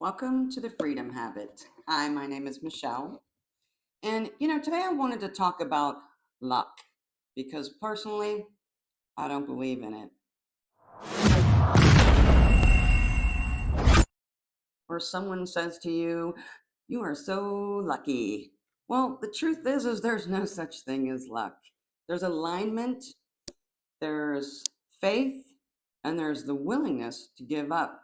Welcome to the Freedom Habit. Hi, my name is Michele. And, today I wanted to talk about luck because personally, I don't believe in it. Or someone says to you, you are so lucky. Well, the truth is there's no such thing as luck. There's alignment, there's faith, and there's the willingness to give up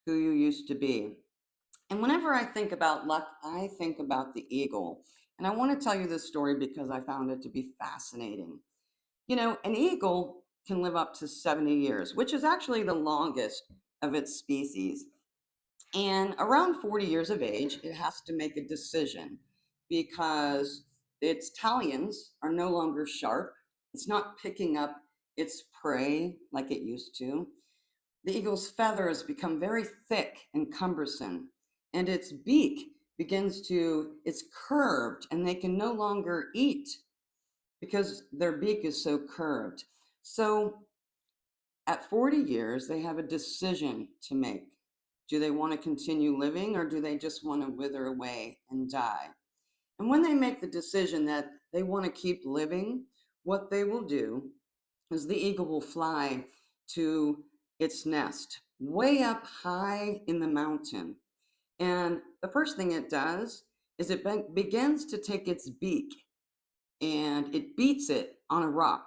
who you used to be. And whenever I think about luck, I think about the eagle. And I want to tell you this story because I found it to be fascinating. An eagle can live up to 70 years, which is actually the longest of its species. And around 40 years of age, it has to make a decision because its talons are no longer sharp. It's not picking up its prey like it used to. The eagle's feathers become very thick and cumbersome, and its beak it's curved, and they can no longer eat because their beak is so curved. So at 40 years, they have a decision to make. Do they want to continue living, or do they just want to wither away and die? And when they make the decision that they want to keep living, what they will do is the eagle will fly to its nest way up high in the mountain. And the first thing it does is it begins to take its beak and it beats it on a rock.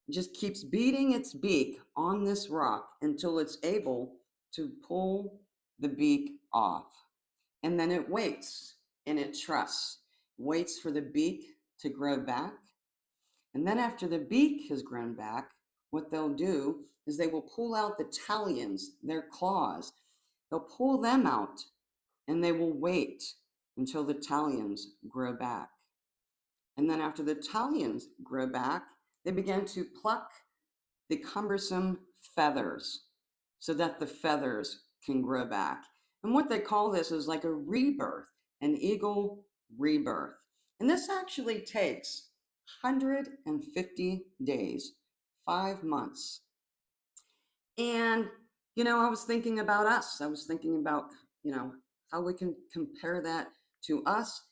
It just keeps beating its beak on this rock until it's able to pull the beak off. And then it waits and it trusts, waits for the beak to grow back. And then after the beak has grown back, what they'll do is they will pull out the talons, their claws. They'll pull them out and they will wait until the talons grow back. And then after the talons grow back, they begin to pluck the cumbersome feathers so that the feathers can grow back. And what they call this is like a rebirth, an eagle rebirth. And this actually takes 150 days, 5 months. And, I was thinking about us. I was thinking about, how we can compare that to us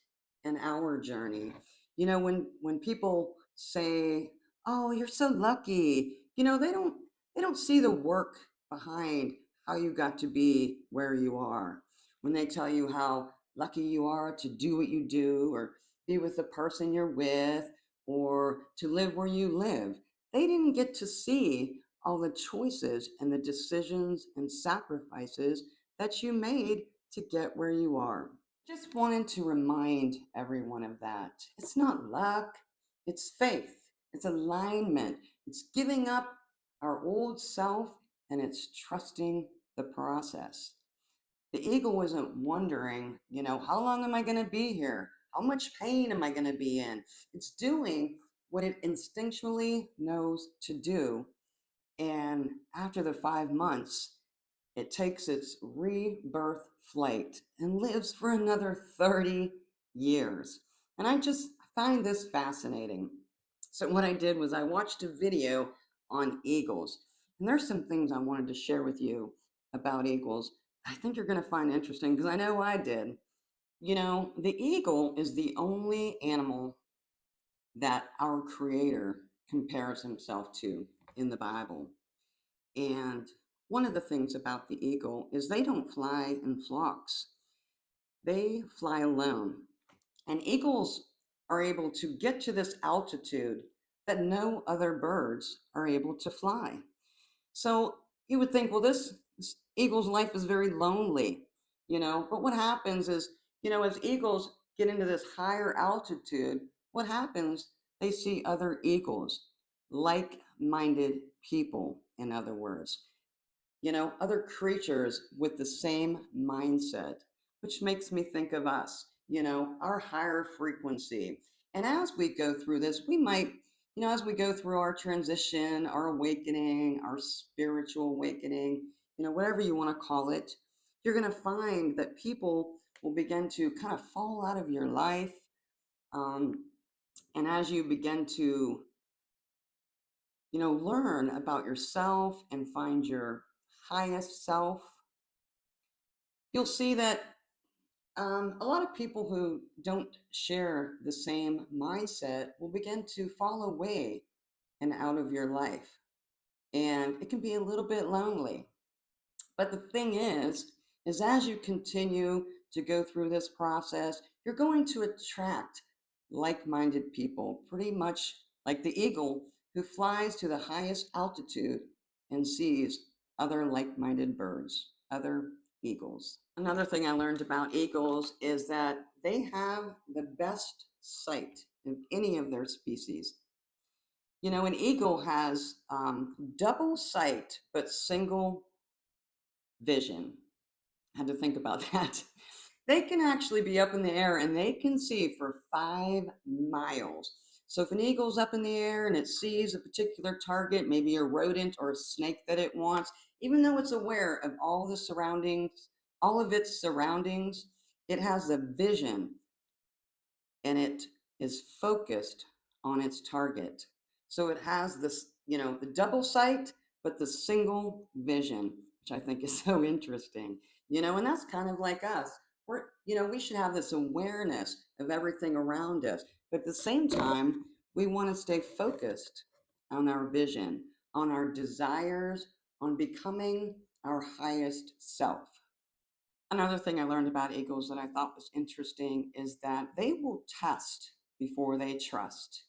and our journey. When people say, "Oh, you're so lucky," they don't see the work behind how you got to be where you are. When they tell you how lucky you are to do what you do or be with the person you're with or to live where you live, they didn't get to see all the choices and the decisions and sacrifices that you made to get where you are. Just wanted to remind everyone of that. It's not luck, it's faith, it's alignment, it's giving up our old self, and it's trusting the process. The eagle isn't wondering, how long am I going to be here? How much pain am I going to be in? It's doing what it instinctually knows to do. And after the 5 months, it takes its rebirth flight and lives for another 30 years. And I just find this fascinating. So, what I did was I watched a video on eagles. And there's some things I wanted to share with you about eagles I think you're going to find interesting because I know I did. The eagle is the only animal that our Creator compares himself to in the Bible. And one of the things about the eagle is they don't fly in flocks, they fly alone. And eagles are able to get to this altitude that no other birds are able to fly. So you would think, well, this eagle's life is very lonely, but what happens is, as eagles get into this higher altitude, what happens? They see other eagles, like minded people, in other words, other creatures with the same mindset, which makes me think of us, our higher frequency. And as we go through this, we might, as we go through our transition, our awakening, our spiritual awakening, whatever you want to call it, you're going to find that people will begin to kind of fall out of your life. And as you begin to, learn about yourself and find your highest self, You'll see that a lot of people who don't share the same mindset will begin to fall away and out of your life. And it can be a little bit lonely. But the thing is as you continue to go through this process, you're going to attract like minded people, pretty much like the eagle who flies to the highest altitude and sees other like minded birds, other eagles. Another thing I learned about eagles is that they have the best sight of any of their species. You know, an eagle has double sight but single vision. I had to think about that. They can actually be up in the air and they can see for 5 miles. So if an eagle's up in the air and it sees a particular target, maybe a rodent or a snake that it wants, even though it's aware of all the surroundings, all of its surroundings, it has a vision and it is focused on its target. So it has this, you know, the double sight, but the single vision, which I think is so interesting, you know, and that's kind of like us. We should have this awareness of everything around us, but at the same time, we want to stay focused on our vision, on our desires, on becoming our highest self. Another thing I learned about eagles that I thought was interesting is that they will test before they trust.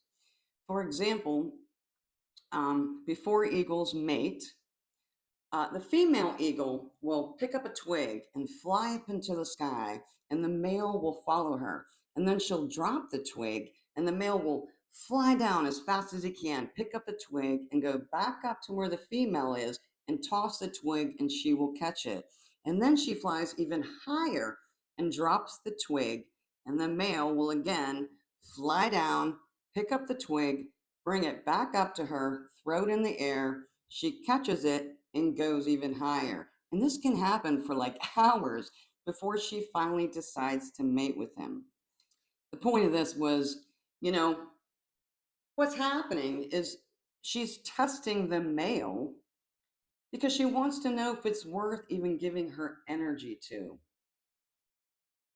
For example, before eagles mate, the female eagle will pick up a twig and fly up into the sky, and the male will follow her. And then she'll drop the twig, and the male will fly down as fast as he can, pick up the twig, and go back up to where the female is and toss the twig, and she will catch it. And then she flies even higher and drops the twig, and the male will again fly down, pick up the twig, bring it back up to her, throw it in the air. She catches it and goes even higher. And this can happen for like hours before she finally decides to mate with him. The point of this was, you know, what's happening is she's testing the male because she wants to know if it's worth even giving her energy to.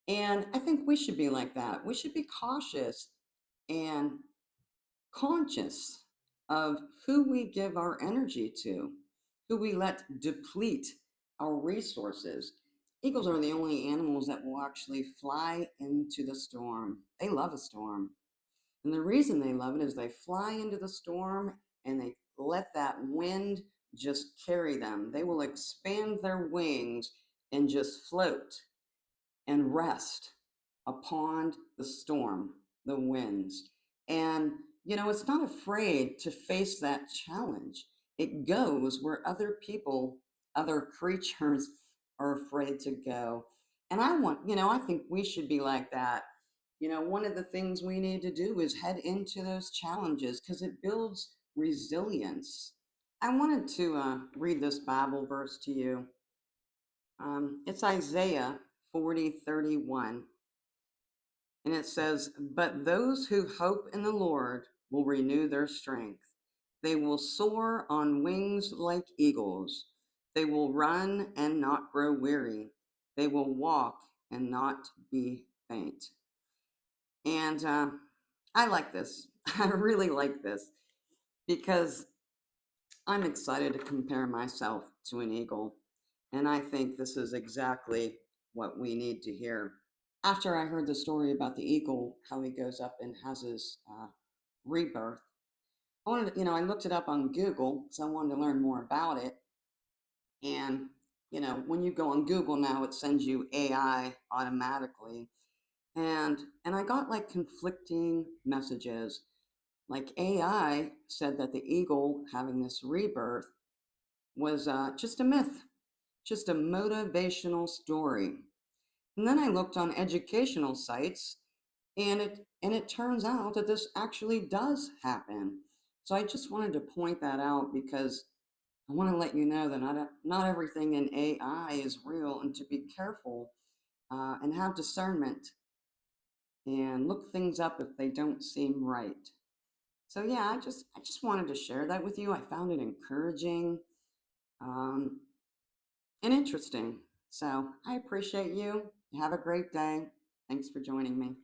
And I think we should be like that. We should be cautious and conscious of who we give our energy to, who we let deplete our resources. Eagles are the only animals that will actually fly into the storm. They love a storm. And the reason they love it is they fly into the storm and they let that wind just carry them. They will expand their wings and just float and rest upon the storm, the winds. And, you know, it's not afraid to face that challenge. It goes where other people, other creatures are afraid to go. And I think we should be like that. You know, one of the things we need to do is head into those challenges because it builds resilience. I wanted to read this Bible verse to you. It's Isaiah 40:31. And it says, "But those who hope in the Lord will renew their strength. They will soar on wings like eagles. They will run and not grow weary. They will walk and not be faint." And I like this. I really like this because I'm excited to compare myself to an eagle. And I think this is exactly what we need to hear. After I heard the story about the eagle, how he goes up and has his rebirth, I looked it up on Google because I wanted to learn more about it. And, you know, when you go on Google now, it sends you AI automatically. And I got like conflicting messages. Like AI said that the eagle having this rebirth was just a myth, just a motivational story. And then I looked on educational sites and it turns out that this actually does happen. So I just wanted to point that out because I want to let you know that not everything in AI is real, and to be careful and have discernment and look things up if they don't seem right. So yeah, I just wanted to share that with you. I found it encouraging and interesting. So I appreciate you. Have a great day. Thanks for joining me.